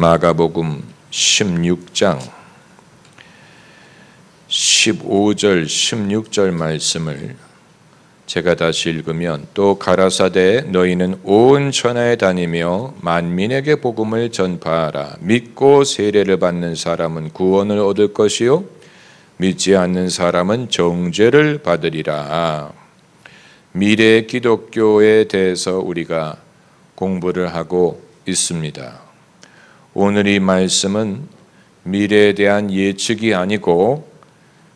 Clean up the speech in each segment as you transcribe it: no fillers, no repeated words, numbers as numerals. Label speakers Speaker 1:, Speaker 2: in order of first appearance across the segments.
Speaker 1: 마가복음 16장 15절 16절 말씀을 제가 다시 읽으면, 또 가라사대 너희는 온 천하에 다니며 만민에게 복음을 전파하라. 믿고 세례를 받는 사람은 구원을 얻을 것이요 믿지 않는 사람은 정죄를 받으리라. 미래 기독교에 대해서 우리가 공부를 하고 있습니다. 오늘 이 말씀은 미래에 대한 예측이 아니고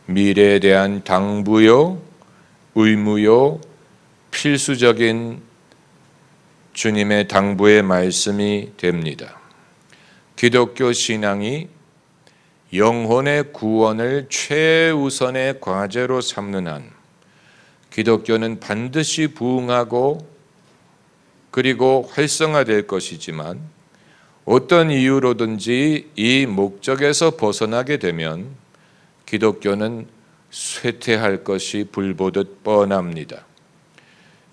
Speaker 1: 미래에 대한 당부요, 의무요, 필수적인 주님의 당부의 말씀이 됩니다. 기독교 신앙이 영혼의 구원을 최우선의 과제로 삼는 한 기독교는 반드시 부흥하고 그리고 활성화될 것이지만, 어떤 이유로든지 이 목적에서 벗어나게 되면 기독교는 쇠퇴할 것이 불보듯 뻔합니다.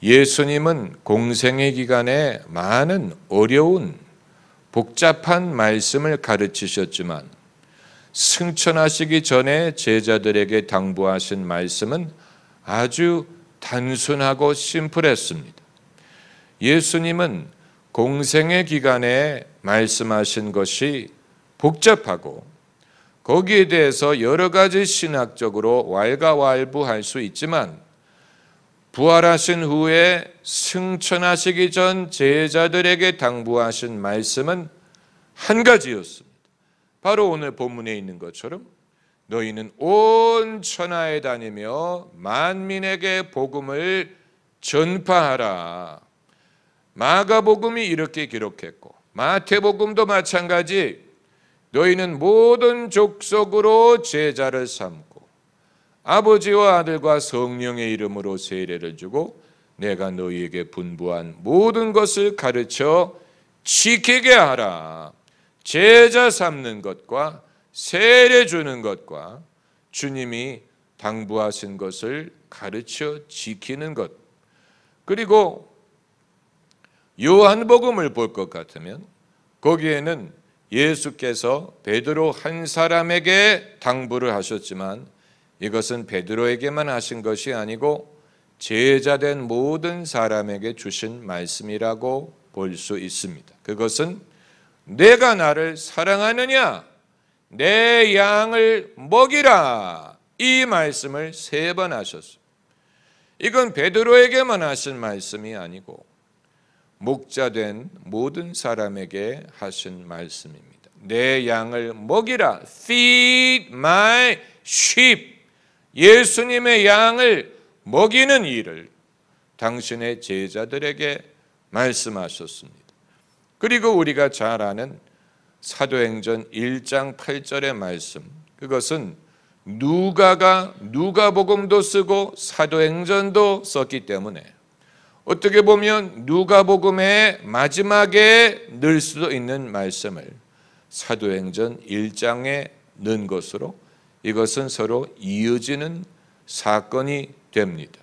Speaker 1: 예수님은 공생의 기간에 많은 어려운 복잡한 말씀을 가르치셨지만 승천하시기 전에 제자들에게 당부하신 말씀은 아주 단순하고 심플했습니다. 예수님은 공생의 기간에 말씀하신 것이 복잡하고 거기에 대해서 여러 가지 신학적으로 왈가왈부할 수 있지만, 부활하신 후에 승천하시기 전 제자들에게 당부하신 말씀은 한 가지였습니다. 바로 오늘 본문에 있는 것처럼 너희는 온 천하에 다니며 만민에게 복음을 전파하라. 마가복음이 이렇게 기록했고 마태복음도 마찬가지, 너희는 모든 족속으로 제자를 삼고 아버지와 아들과 성령의 이름으로 세례를 주고 내가 너희에게 분부한 모든 것을 가르쳐 지키게 하라. 제자 삼는 것과 세례 주는 것과 주님이 당부하신 것을 가르쳐 지키는 것, 그리고 요한복음을 볼 것 같으면 거기에는 예수께서 베드로 한 사람에게 당부를 하셨지만 이것은 베드로에게만 하신 것이 아니고 제자된 모든 사람에게 주신 말씀이라고 볼 수 있습니다. 그것은 내가 나를 사랑하느냐, 내 양을 먹이라, 이 말씀을 3번 하셨어요. 이건 베드로에게만 하신 말씀이 아니고 목자된 모든 사람에게 하신 말씀입니다. 내 양을 먹이라. Feed my sheep. 예수님의 양을 먹이는 일을 당신의 제자들에게 말씀하셨습니다. 그리고 우리가 잘 아는 사도행전 1장 8절의 말씀, 그것은 누가가 누가복음도 쓰고 사도행전도 썼기 때문에 어떻게 보면 누가복음의 마지막에 넣을 수도 있는 말씀을 사도행전 1장에 넣은 것으로 이것은 서로 이어지는 사건이 됩니다.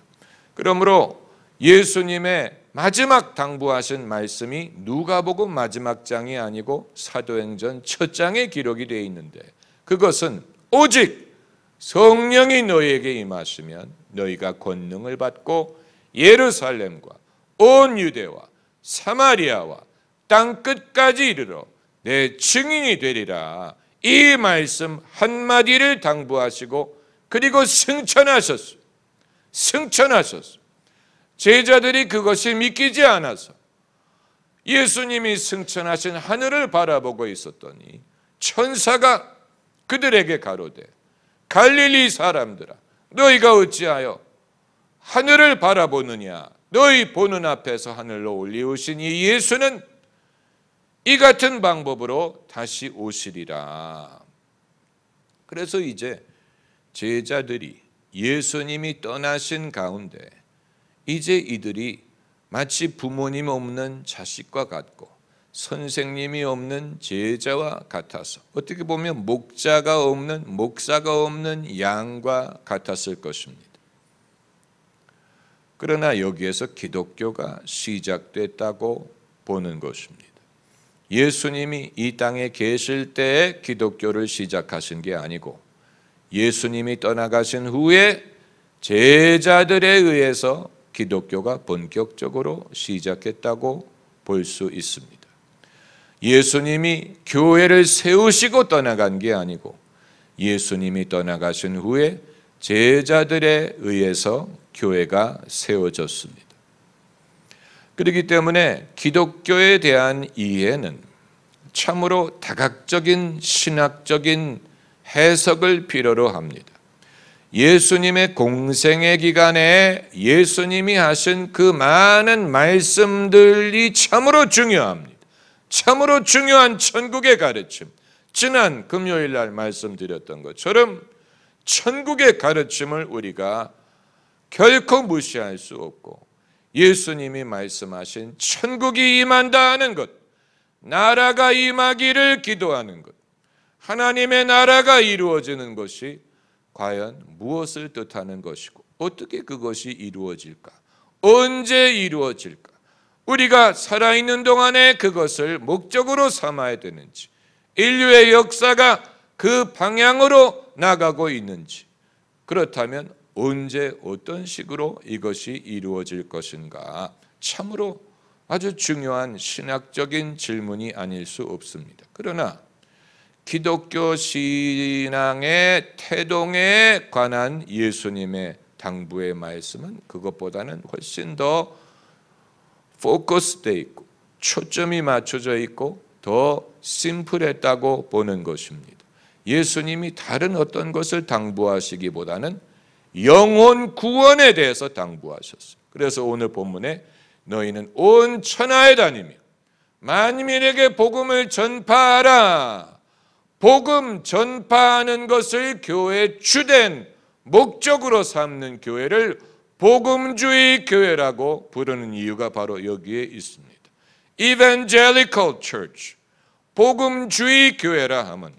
Speaker 1: 그러므로 예수님의 마지막 당부하신 말씀이 누가복음 마지막 장이 아니고 사도행전 첫 장에 기록이 되어 있는데, 그것은 오직 성령이 너희에게 임하시면 너희가 권능을 받고 예루살렘과 온 유대와 사마리아와 땅 끝까지 이르러 내 증인이 되리라. 이 말씀 한마디를 당부하시고 그리고 승천하셨어요. 제자들이 그것이 믿기지 않아서 예수님이 승천하신 하늘을 바라보고 있었더니 천사가 그들에게 가로되, 갈릴리 사람들아, 너희가 어찌하여 하늘을 바라보느냐. 너희 보는 앞에서 하늘로 올리우신 이 예수는 이 같은 방법으로 다시 오시리라. 그래서 이제 제자들이 예수님이 떠나신 가운데 이제 이들이 마치 부모님 없는 자식과 같고 선생님이 없는 제자와 같아서 어떻게 보면 목자가 없는, 목사가 없는 양과 같았을 것입니다. 그러나 여기에서 기독교가 시작됐다고 보는 것입니다. 예수님이 이 땅에 계실 때에 기독교를 시작하신 게 아니고 예수님이 떠나가신 후에 제자들에 의해서 기독교가 본격적으로 시작했다고 볼 수 있습니다. 예수님이 교회를 세우시고 떠나간 게 아니고 예수님이 떠나가신 후에 제자들에 의해서 교회가 세워졌습니다. 그렇기 때문에 기독교에 대한 이해는 참으로 다각적인 신학적인 해석을 필요로 합니다. 예수님의 공생의 기간에 예수님이 하신 그 많은 말씀들이 참으로 중요합니다. 참으로 중요한 천국의 가르침, 지난 금요일 날 말씀드렸던 것처럼 천국의 가르침을 우리가 결코 무시할 수 없고 예수님이 말씀하신 천국이 임한다는 것, 나라가 임하기를 기도하는 것, 하나님의 나라가 이루어지는 것이 과연 무엇을 뜻하는 것이고 어떻게 그것이 이루어질까? 언제 이루어질까? 우리가 살아있는 동안에 그것을 목적으로 삼아야 되는지, 인류의 역사가 그 방향으로 나가고 있는지, 그렇다면 언제 어떤 식으로 이것이 이루어질 것인가? 참으로 아주 중요한 신학적인 질문이 아닐 수 없습니다. 그러나 기독교 신앙의 태동에 관한 예수님의 당부의 말씀은 그것보다는 훨씬 더 포커스되어 있고 초점이 맞춰져 있고 더 심플했다고 보는 것입니다. 예수님이 다른 어떤 것을 당부하시기보다는 영혼 구원에 대해서 당부하셨어요. 그래서 오늘 본문에 너희는 온 천하에 다니며 만민에게 복음을 전파하라. 복음 전파하는 것을 교회의 주된 목적으로 삼는 교회를 복음주의 교회라고 부르는 이유가 바로 여기에 있습니다. Evangelical Church, 복음주의 교회라 하면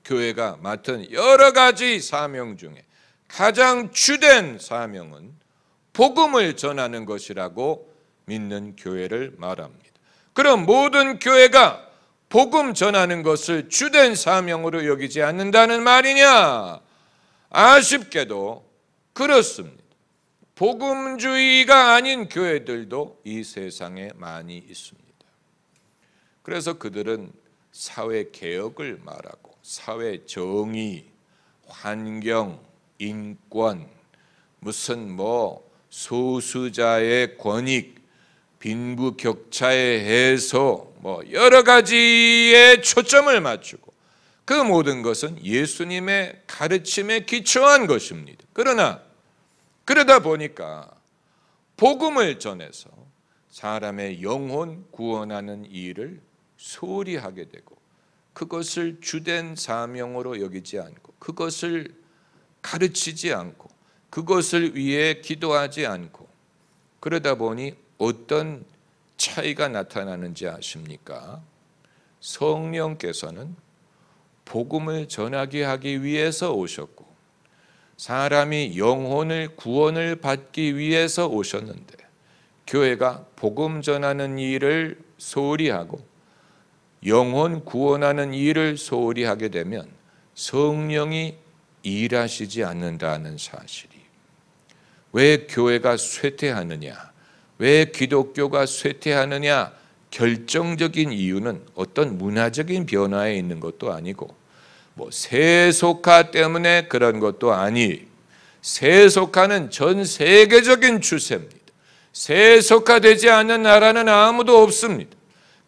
Speaker 1: 교회가 맡은 여러 가지 사명 중에 가장 주된 사명은 복음을 전하는 것이라고 믿는 교회를 말합니다. 그럼 모든 교회가 복음 전하는 것을 주된 사명으로 여기지 않는다는 말이냐? 아쉽게도 그렇습니다. 복음주의가 아닌 교회들도 이 세상에 많이 있습니다. 그래서 그들은 사회 개혁을 말하고 사회 정의, 환경, 인권, 무슨 소수자의 권익, 빈부격차의 해소, 여러 가지에 초점을 맞추고 그 모든 것은 예수님의 가르침에 기초한 것입니다. 그러다 보니까 복음을 전해서 사람의 영혼 구원하는 일을 소홀히 하게 되고 그것을 주된 사명으로 여기지 않고 그것을 가르치지 않고 그것을 위해 기도하지 않고 그러다 보니 어떤 차이가 나타나는지 아십니까? 성령께서는 복음을 전하게 하기 위해서 오셨고 사람이 영혼을 구원을 받기 위해서 오셨는데 교회가 복음 전하는 일을 소홀히 하고 영혼 구원하는 일을 소홀히 하게 되면 성령이 일하시지 않는다는 사실이 왜 교회가 쇠퇴하느냐? 왜 기독교가 쇠퇴하느냐? 결정적인 이유는 어떤 문화적인 변화에 있는 것도 아니고 세속화 때문에 그런 것도 아니. 세속화는 전 세계적인 추세입니다. 세속화되지 않는 나라는 아무도 없습니다.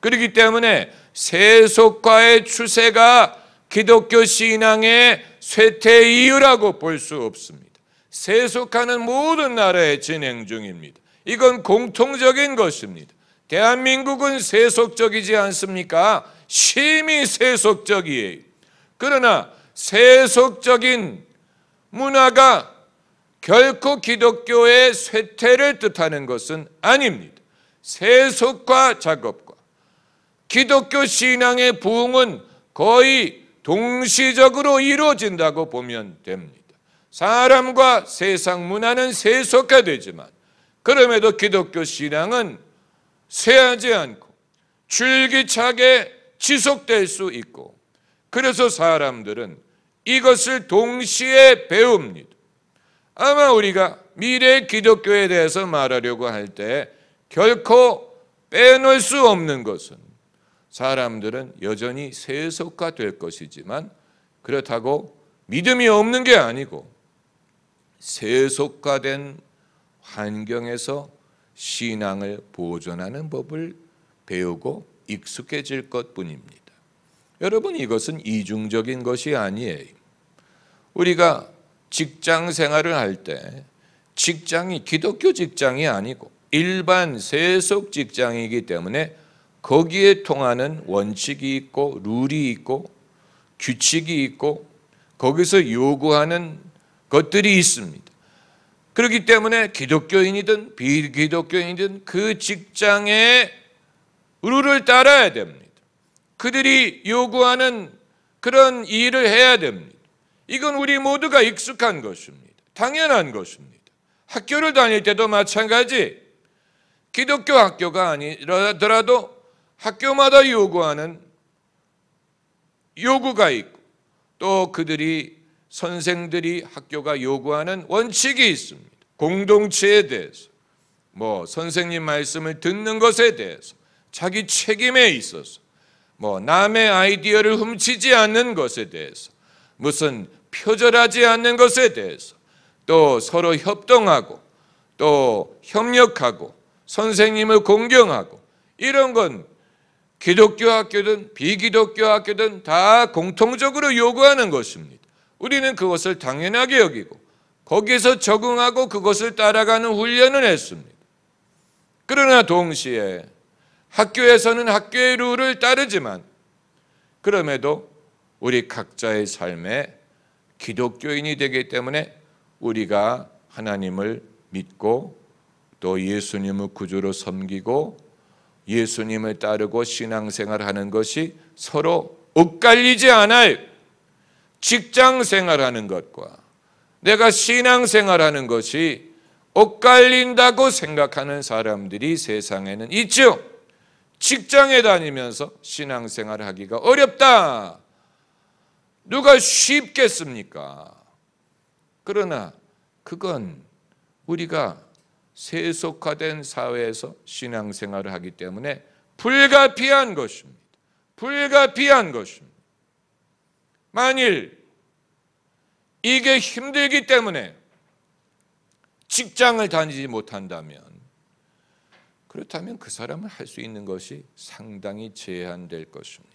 Speaker 1: 그렇기 때문에 세속화의 추세가 기독교 신앙의 쇠퇴 이유라고 볼 수 없습니다. 세속화는 모든 나라에 진행 중입니다. 이건 공통적인 것입니다. 대한민국은 세속적이지 않습니까? 심히 세속적이에요. 그러나 세속적인 문화가 결코 기독교의 쇠퇴를 뜻하는 것은 아닙니다. 세속화 작업과 기독교 신앙의 부흥은 거의 동시적으로 이루어진다고 보면 됩니다. 사람과 세상 문화는 세속화되지만 그럼에도 기독교 신앙은 쇠하지 않고 줄기차게 지속될 수 있고, 그래서 사람들은 이것을 동시에 배웁니다. 아마 우리가 미래 기독교에 대해서 말하려고 할 때 결코 빼놓을 수 없는 것은, 사람들은 여전히 세속화될 것이지만 그렇다고 믿음이 없는 게 아니고, 세속화된 환경에서 신앙을 보존하는 법을 배우고 익숙해질 것뿐입니다. 여러분, 이것은 이중적인 것이 아니에요. 우리가 직장 생활을 할 때 직장이 기독교 직장이 아니고 일반 세속 직장이기 때문에 거기에 통하는 원칙이 있고 룰이 있고 규칙이 있고 거기서 요구하는 것들이 있습니다. 그렇기 때문에 기독교인이든 비기독교인이든 그 직장의 룰을 따라야 됩니다. 그들이 요구하는 그런 일을 해야 됩니다. 이건 우리 모두가 익숙한 것입니다. 당연한 것입니다. 학교를 다닐 때도 마찬가지, 기독교 학교가 아니더라도 학교마다 요구하는 요구가 있고, 또 그들이 선생들이 학교가 요구하는 원칙이 있습니다. 공동체에 대해서, 선생님 말씀을 듣는 것에 대해서, 자기 책임에 있어서, 남의 아이디어를 훔치지 않는 것에 대해서, 무슨 표절하지 않는 것에 대해서, 또 서로 협동하고 또 협력하고 선생님을 공경하고, 이런 건 기독교 학교든 비기독교 학교든 다 공통적으로 요구하는 것입니다. 우리는 그것을 당연하게 여기고 거기에서 적응하고 그것을 따라가는 훈련을 했습니다. 그러나 동시에 학교에서는 학교의 룰을 따르지만, 그럼에도 우리 각자의 삶에 기독교인이 되기 때문에 우리가 하나님을 믿고 또 예수님을 구주로 섬기고 예수님을 따르고 신앙생활하는 것이 서로 엇갈리지 않아요. 직장생활하는 것과 내가 신앙생활하는 것이 엇갈린다고 생각하는 사람들이 세상에는 있죠. 직장에 다니면서 신앙생활을 하기가 어렵다. 누가 쉽겠습니까? 그러나 그건 우리가 세속화된 사회에서 신앙생활을 하기 때문에 불가피한 것입니다. 불가피한 것입니다. 만일 이게 힘들기 때문에 직장을 다니지 못한다면, 그렇다면 그 사람은 할 수 있는 것이 상당히 제한될 것입니다.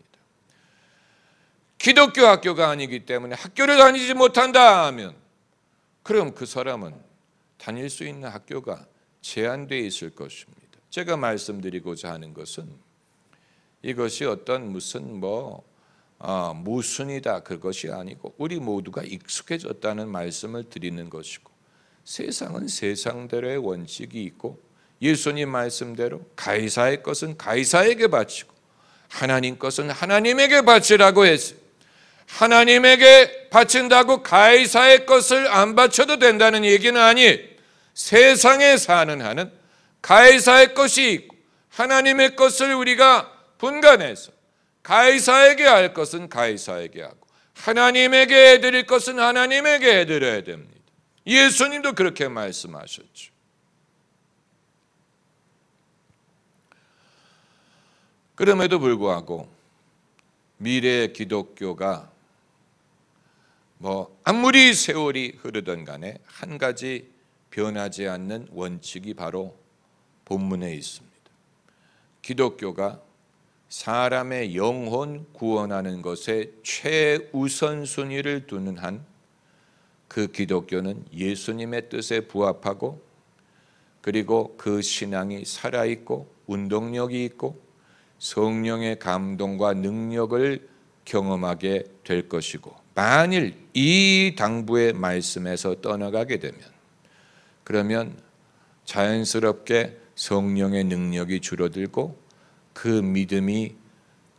Speaker 1: 기독교 학교가 아니기 때문에 학교를 다니지 못한다 하면, 그럼 그 사람은 다닐 수 있는 학교가 제한되어 있을 것입니다. 제가 말씀드리고자 하는 것은 이것이 어떤 무슨 무순이다 그것이 아니고, 우리 모두가 익숙해졌다는 말씀을 드리는 것이고, 세상은 세상대로의 원칙이 있고, 예수님 말씀대로 가이사의 것은 가이사에게 바치고 하나님 것은 하나님에게 바치라고 했어요. 하나님에게 바친다고 가이사의 것을 안 바쳐도 된다는 얘기는 아니에요. 세상에 사는 한은 가이사의 것이 있고 하나님의 것을 우리가 분간해서 가이사에게 할 것은 가이사에게 하고 하나님에게 해드릴 것은 하나님에게 해드려야 됩니다. 예수님도 그렇게 말씀하셨죠. 그럼에도 불구하고 미래의 기독교가 아무리 세월이 흐르던 간에 한 가지 변하지 않는 원칙이 바로 본문에 있습니다. 기독교가 사람의 영혼 구원하는 것에 최우선순위를 두는 한 그 기독교는 예수님의 뜻에 부합하고, 그리고 그 신앙이 살아있고 운동력이 있고 성령의 감동과 능력을 경험하게 될 것이고, 만일 이 당부의 말씀에서 떠나가게 되면, 그러면 자연스럽게 성령의 능력이 줄어들고 그 믿음이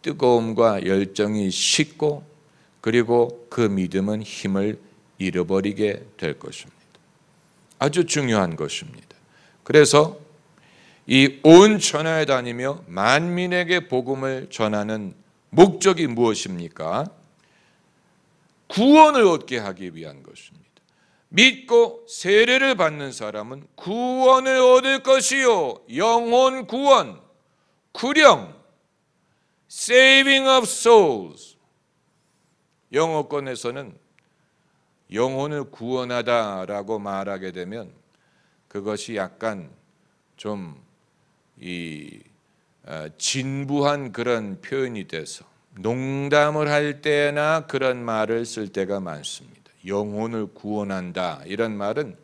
Speaker 1: 뜨거움과 열정이 식고, 그리고 그 믿음은 힘을 잃어버리게 될 것입니다. 아주 중요한 것입니다. 그래서 이 온 천하에 다니며 만민에게 복음을 전하는 목적이 무엇입니까? 구원을 얻게 하기 위한 것입니다. 믿고 세례를 받는 사람은 구원을 얻을 것이요, 영혼 구원, 구령, saving of souls. 영어권에서는 영혼을 구원하다라고 말하게 되면 그것이 약간 좀 진부한 그런 표현이 돼서 농담을 할 때나 그런 말을 쓸 때가 많습니다. 영혼을 구원한다 이런 말은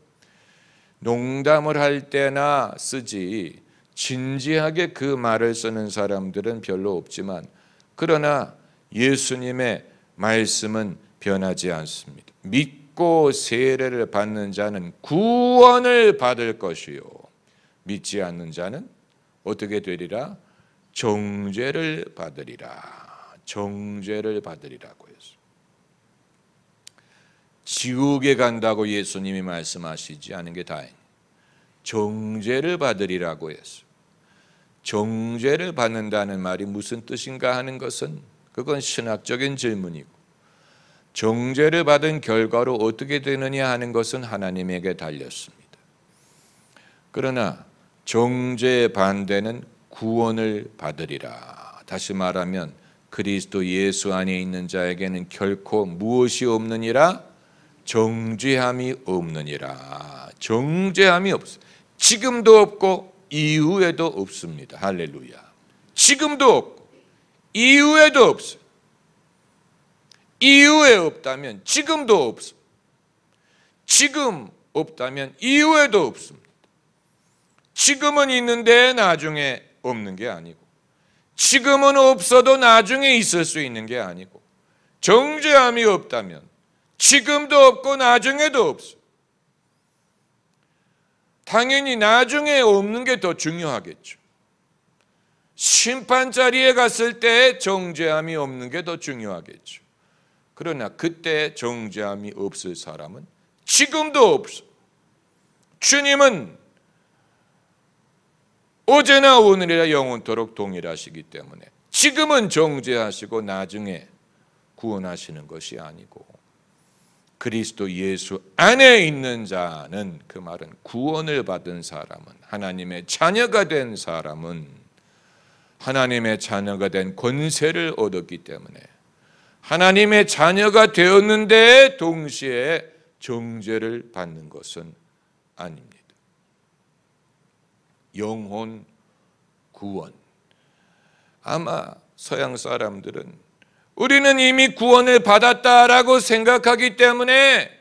Speaker 1: 농담을 할 때나 쓰지 진지하게 그 말을 쓰는 사람들은 별로 없지만, 그러나 예수님의 말씀은 변하지 않습니다. 믿고 세례를 받는 자는 구원을 받을 것이요, 믿지 않는 자는 어떻게 되리라? 정죄를 받으리라. 정죄를 받으리라고 했어요. 지옥에 간다고 예수님이 말씀하시지 않은 게 다행이에요. 정죄를 받으리라고 했어요. 정죄를 받는다는 말이 무슨 뜻인가 하는 것은 그건 신학적인 질문이고, 정죄를 받은 결과로 어떻게 되느냐 하는 것은 하나님에게 달렸습니다. 그러나 정죄의 반대는 구원을 받으리라. 다시 말하면 그리스도 예수 안에 있는 자에게는 결코 무엇이 없느니라? 정죄함이 없느니라. 정죄함이 없어. 지금도 없고 이후에도 없습니다. 할렐루야. 지금도 없고 이후에도 없어요. 이후에 없다면 지금도 없어. 지금 없다면 이후에도 없습니다. 지금은 있는데 나중에 없는 게 아니고, 지금은 없어도 나중에 있을 수 있는 게 아니고, 정죄함이 없다면 지금도 없고 나중에도 없어. 당연히 나중에 없는 게 더 중요하겠죠. 심판 자리에 갔을 때 정죄함이 없는 게 더 중요하겠죠. 그러나 그때 정죄함이 없을 사람은 지금도 없어. 주님은 어제나 오늘이라 영원토록 동일하시기 때문에 지금은 정죄하시고 나중에 구원하시는 것이 아니고, 그리스도 예수 안에 있는 자는, 그 말은 구원을 받은 사람은, 하나님의 자녀가 된 사람은 하나님의 자녀가 된 권세를 얻었기 때문에 하나님의 자녀가 되었는데 동시에 정죄를 받는 것은 아닙니다. 영혼 구원. 아마 서양 사람들은 우리는 이미 구원을 받았다라고 생각하기 때문에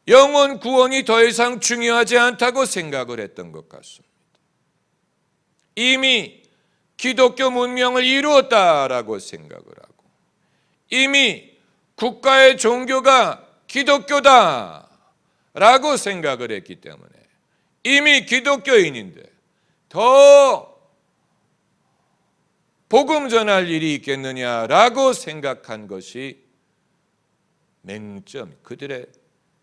Speaker 1: 영혼 구원이 더 이상 중요하지 않다고 생각을 했던 것 같습니다. 이미 기독교 문명을 이루었다라고 생각을 하고, 이미 국가의 종교가 기독교다라고 생각을 했기 때문에, 이미 기독교인인데 더 복음 전할 일이 있겠느냐라고 생각한 것이 맹점, 그들의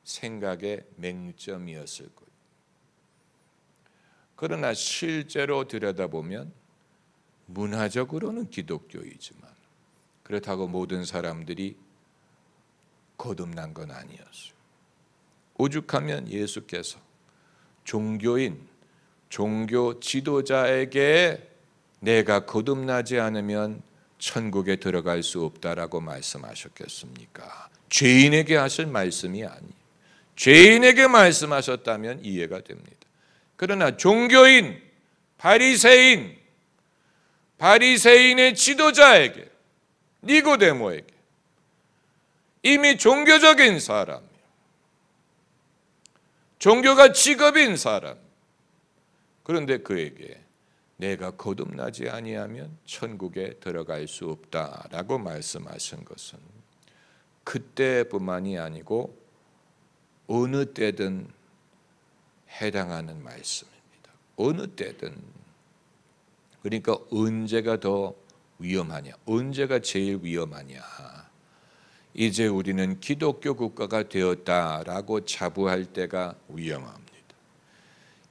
Speaker 1: 생각의 맹점이었을 거예요. 그러나 실제로 들여다보면 문화적으로는 기독교이지만 그렇다고 모든 사람들이 거듭난 건 아니었어요. 오죽하면 예수께서 종교인, 종교 지도자에게 내가 거듭나지 않으면 천국에 들어갈 수 없다라고 말씀하셨겠습니까? 죄인에게 하실 말씀이 아니에요. 죄인에게 말씀하셨다면 이해가 됩니다. 그러나 종교인, 바리새인의 지도자에게, 니고데모에게, 이미 종교적인 사람, 종교가 직업인 사람, 그런데 그에게 내가 거듭나지 아니하면 천국에 들어갈 수 없다라고 말씀하신 것은 그때뿐만이 아니고 어느 때든 해당하는 말씀입니다. 어느 때든. 그러니까 언제가 더 위험하냐? 언제가 제일 위험하냐? 이제 우리는 기독교 국가가 되었다라고 자부할 때가 위험합니다.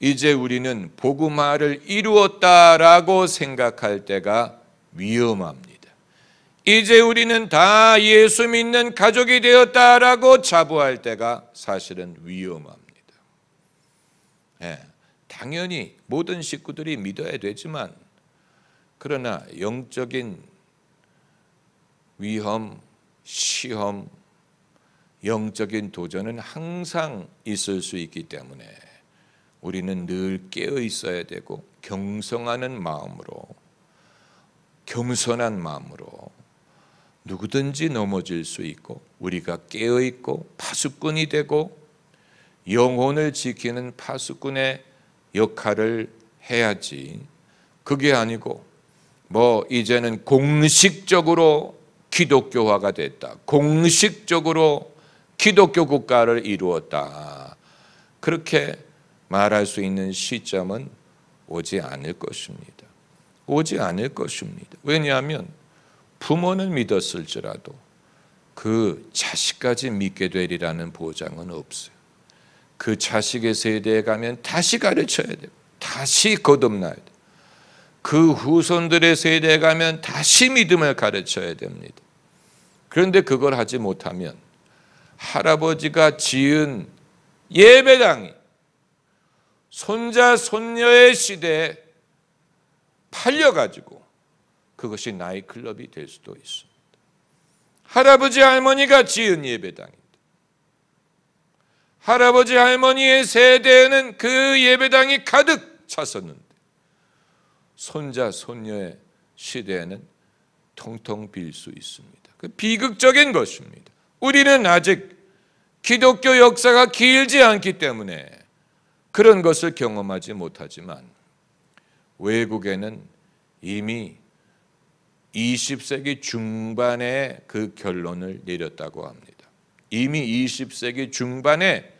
Speaker 1: 이제 우리는 복음화를 이루었다라고 생각할 때가 위험합니다. 이제 우리는 다 예수 믿는 가족이 되었다라고 자부할 때가 사실은 위험합니다. 당연히 모든 식구들이 믿어야 되지만, 그러나 영적인 위험, 시험, 영적인 도전은 항상 있을 수 있기 때문에 우리는 늘 깨어 있어야 되고, 경성하는 마음으로, 겸손한 마음으로 누구든지 넘어질 수 있고, 우리가 깨어 있고 파수꾼이 되고 영혼을 지키는 파수꾼의 역할을 해야지. 그게 아니고 이제는 공식적으로 기독교화가 됐다, 공식적으로 기독교 국가를 이루었다, 그렇게 말할 수 있는 시점은 오지 않을 것입니다. 오지 않을 것입니다. 왜냐하면 부모는 믿었을지라도 그 자식까지 믿게 되리라는 보장은 없어요. 그 자식의 세대에 가면 다시 가르쳐야 돼요. 다시 거듭나야 돼요. 그 후손들의 세대에 가면 다시 믿음을 가르쳐야 됩니다. 그런데 그걸 하지 못하면 할아버지가 지은 예배당이 손자 손녀의 시대에 팔려가지고 그것이 나이클럽이 될 수도 있습니다. 할아버지 할머니가 지은 예배당입니다. 할아버지 할머니의 세대에는 그 예배당이 가득 찼었는데 손자 손녀의 시대에는 텅텅 빌 수 있습니다. 그 비극적인 것입니다. 우리는 아직 기독교 역사가 길지 않기 때문에 그런 것을 경험하지 못하지만, 외국에는 이미 20세기 중반에 그 결론을 내렸다고 합니다. 이미 20세기 중반에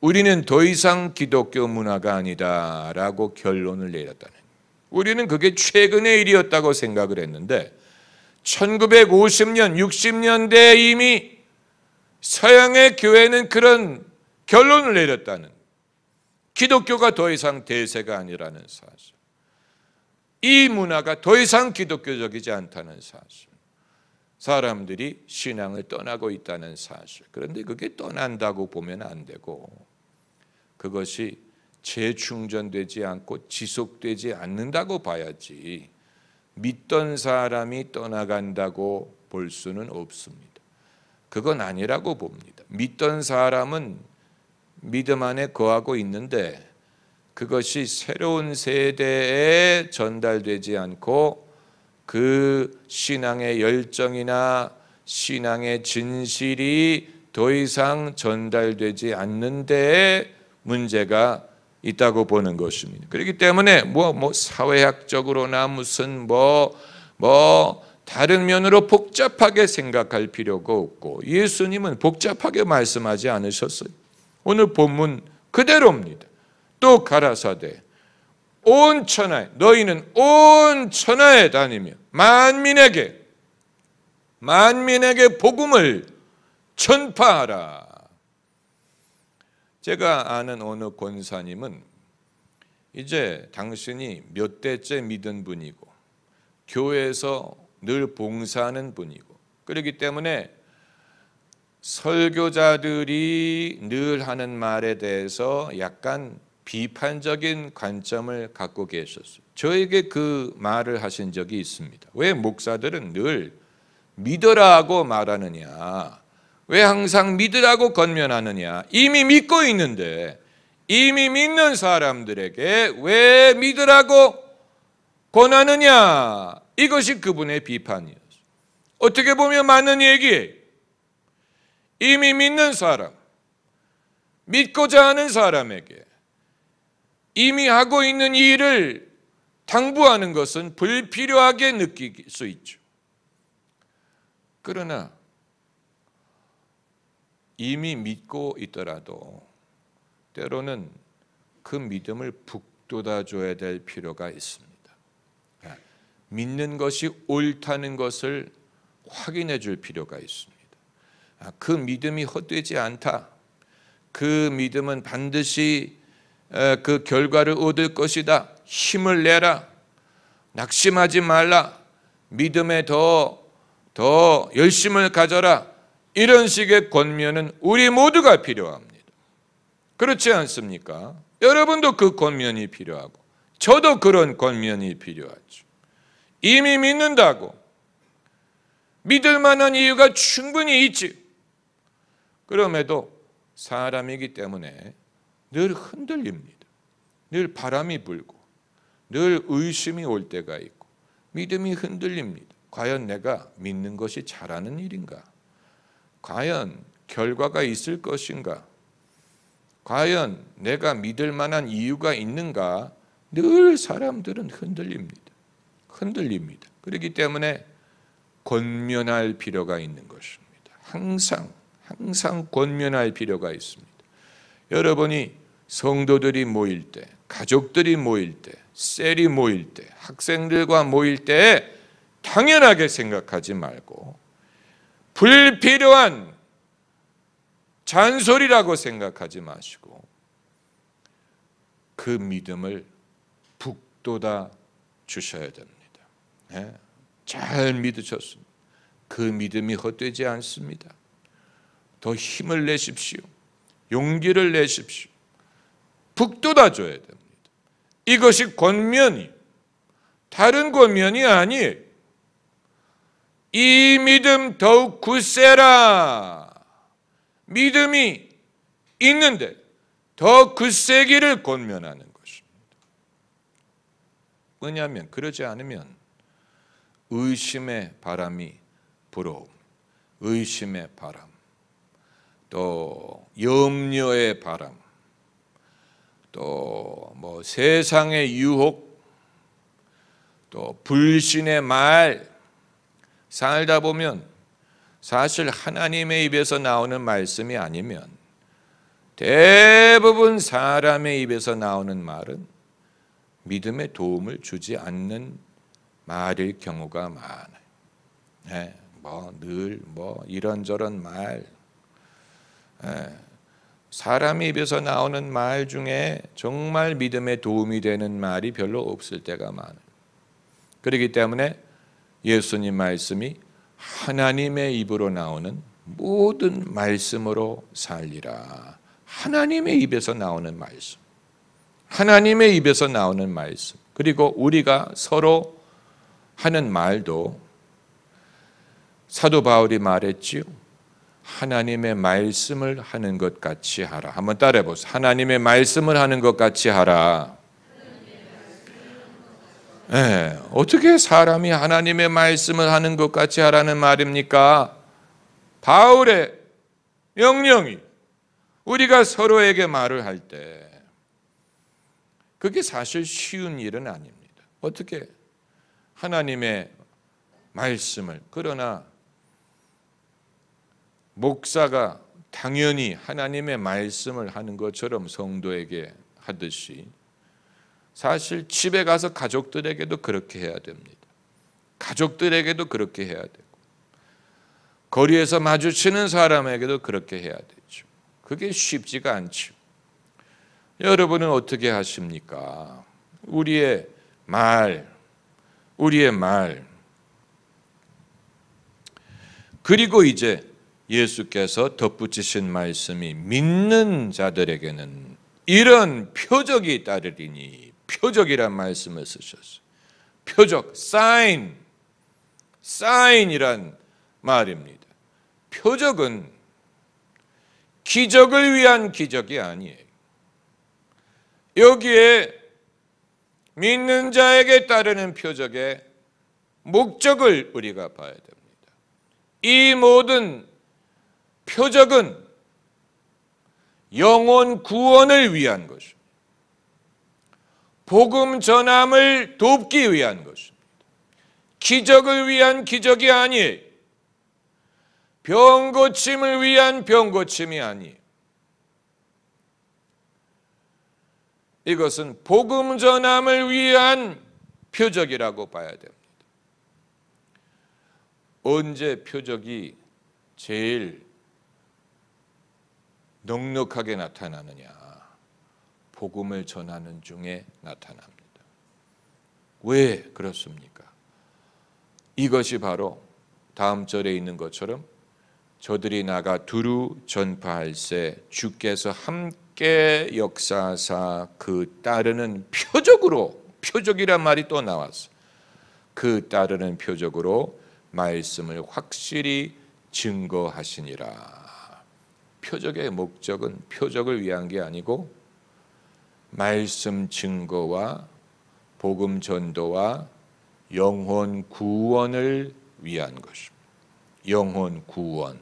Speaker 1: 우리는 더 이상 기독교 문화가 아니다라고 결론을 내렸다는, 우리는 그게 최근의 일이었다고 생각을 했는데 1950년, 60년대에 이미 서양의 교회는 그런 결론을 내렸다는, 기독교가 더 이상 대세가 아니라는 사실, 이 문화가 더 이상 기독교적이지 않다는 사실, 사람들이 신앙을 떠나고 있다는 사실. 그런데 그게 떠난다고 보면 안 되고, 그것이 재충전되지 않고 지속되지 않는다고 봐야지, 믿던 사람이 떠나간다고 볼 수는 없습니다. 그건 아니라고 봅니다. 믿던 사람은 믿음 안에 거하고 있는데 그것이 새로운 세대에 전달되지 않고 그 신앙의 열정이나 신앙의 진실이 더 이상 전달되지 않는 데에 문제가 있다고 보는 것입니다. 그렇기 때문에 사회학적으로나 무슨 다른 면으로 복잡하게 생각할 필요가 없고, 예수님은 복잡하게 말씀하지 않으셨어요. 오늘 본문 그대로입니다. 또 가라사대 온 천하에, 너희는 온 천하에 다니며 만민에게 복음을 전파하라. 제가 아는 어느 권사님은 이제 당신이 몇 대째 믿은 분이고 교회에서 늘 봉사하는 분이고, 그렇기 때문에 설교자들이 늘 하는 말에 대해서 약간 비판적인 관점을 갖고 계셨어요. 저에게 그 말을 하신 적이 있습니다. 왜 목사들은 늘 믿으라고 말하느냐, 왜 항상 믿으라고 권면하느냐, 이미 믿고 있는데 이미 믿는 사람들에게 왜 믿으라고 권하느냐, 이것이 그분의 비판이었어요. 어떻게 보면 맞는 얘기예요. 이미 믿는 사람, 믿고자 하는 사람에게 이미 하고 있는 일을 당부하는 것은 불필요하게 느낄 수 있죠. 그러나 이미 믿고 있더라도 때로는 그 믿음을 북돋아줘야 될 필요가 있습니다. 믿는 것이 옳다는 것을 확인해 줄 필요가 있습니다. 그 믿음이 헛되지 않다, 그 믿음은 반드시 그 결과를 얻을 것이다. 힘을 내라. 낙심하지 말라. 믿음에 더 열심을 가져라. 이런 식의 권면은 우리 모두가 필요합니다. 그렇지 않습니까? 여러분도 그 권면이 필요하고 저도 그런 권면이 필요하죠. 이미 믿는다고 믿을 만한 이유가 충분히 있지. 그럼에도 사람이기 때문에 늘 흔들립니다. 늘 바람이 불고 늘 의심이 올 때가 있고 믿음이 흔들립니다. 과연 내가 믿는 것이 잘하는 일인가? 과연 결과가 있을 것인가? 과연 내가 믿을 만한 이유가 있는가? 늘 사람들은 흔들립니다. 그렇기 때문에 권면할 필요가 있는 것입니다. 항상 권면할 필요가 있습니다. 여러분이 성도들이 모일 때, 가족들이 모일 때, 셀이 모일 때, 학생들과 모일 때 당연하게 생각하지 말고 불필요한 잔소리라고 생각하지 마시고 그 믿음을 북돋아 주셔야 됩니다. 잘 믿으셨습니다. 그 믿음이 헛되지 않습니다. 더 힘을 내십시오. 용기를 내십시오. 북돋아 줘야 됩니다. 이것이 권면이 다른 권면이 아니에요. 이 믿음 더욱 굳세라. 믿음이 있는데 더 굳세기를 권면하는 것입니다. 왜냐하면 그러지 않으면 의심의 바람이 불어옴, 의심의 바람, 또 염려의 바람, 또 뭐 세상의 유혹, 또 불신의 말, 살다 보면 사실 하나님의 입에서 나오는 말씀이 아니면 대부분 사람의 입에서 나오는 말은 믿음에 도움을 주지 않는 말일 경우가 많아요. 늘 이런저런 말, 사람의 입에서 나오는 말 중에 정말 믿음에 도움이 되는 말이 별로 없을 때가 많아요. 그렇기 때문에 예수님 말씀이 하나님의 입으로 나오는 모든 말씀으로 살리라. 하나님의 입에서 나오는 말씀, 하나님의 입에서 나오는 말씀, 그리고 우리가 서로 하는 말도 사도 바울이 말했지요. 하나님의 말씀을 하는 것 같이 하라. 한번 따라해 보세요. 하나님의 말씀을 하는 것 같이 하라. 어떻게 사람이 하나님의 말씀을 하는 것 같이 하라는 말입니까? 바울의 명령이 우리가 서로에게 말을 할 때 그게 사실 쉬운 일은 아닙니다. 어떻게 하나님의 말씀을, 그러나 목사가 당연히 하나님의 말씀을 하는 것처럼 성도에게 하듯이 사실 집에 가서 가족들에게도 그렇게 해야 됩니다. 가족들에게도 그렇게 해야 되고 거리에서 마주치는 사람에게도 그렇게 해야 되죠. 그게 쉽지가 않죠. 여러분은 어떻게 하십니까? 우리의 말 그리고 이제 예수께서 덧붙이신 말씀이 믿는 자들에게는 이런 표적이 따르리니, 표적이란 말씀을 쓰셨어요. 표적, 사인이란 말입니다. 표적은 기적을 위한 기적이 아니에요. 여기에 믿는 자에게 따르는 표적의 목적을 우리가 봐야 됩니다. 이 모든 표적은 영혼 구원을 위한 것입니다. 복음 전함을 돕기 위한 것입니다. 기적을 위한 기적이 아니에요. 병 고침을 위한 병 고침이 아니에요. 이것은 복음 전함을 위한 표적이라고 봐야 됩니다. 언제 표적이 제일 넉넉하게 나타나느냐? 복음을 전하는 중에 나타납니다. 왜 그렇습니까? 이것이 바로 다음 절에 있는 것처럼 저들이 나가 두루 전파할세 주께서 함께 역사하사 그 따르는 표적으로, 표적이란 말이 또 나왔어. 그 따르는 표적으로 말씀을 확실히 증거하시니라. 표적의 목적은 표적을 위한 게 아니고 말씀 증거와 복음 전도와 영혼 구원을 위한 것입니다. 영혼 구원.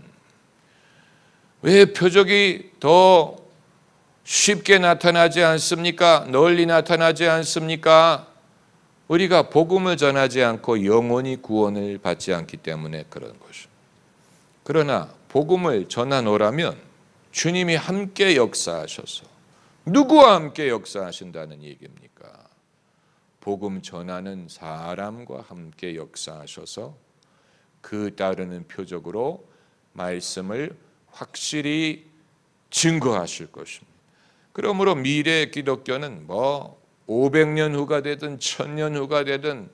Speaker 1: 왜 표적이 더 쉽게 나타나지 않습니까? 널리 나타나지 않습니까? 우리가 복음을 전하지 않고 영혼이 구원을 받지 않기 때문에 그런 것입니다. 그러나 복음을 전하노라면 주님이 함께 역사하셔서 누구와 함께 역사하신다는 얘기입니까? 복음 전하는 사람과 함께 역사하셔서 그 따르는 표적으로 말씀을 확실히 증거하실 것입니다. 그러므로 미래의 기독교는 500년 후가 되든 1000년 후가 되든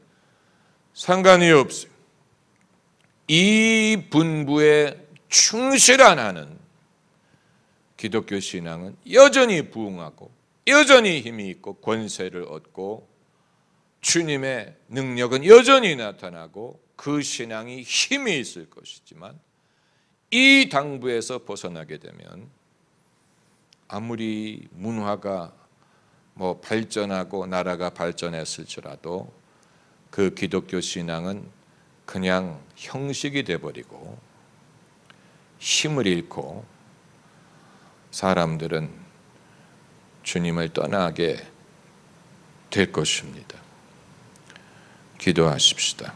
Speaker 1: 상관이 없어요. 이 분부에 충실한 하는 기독교 신앙은 여전히 부흥하고 여전히 힘이 있고 권세를 얻고 주님의 능력은 여전히 나타나고 그 신앙이 힘이 있을 것이지만 이 당부에서 벗어나게 되면 아무리 문화가 발전하고 나라가 발전했을지라도 그 기독교 신앙은 그냥 형식이 돼버리고 힘을 잃고 사람들은 주님을 떠나게 될 것입니다. 기도하십시다.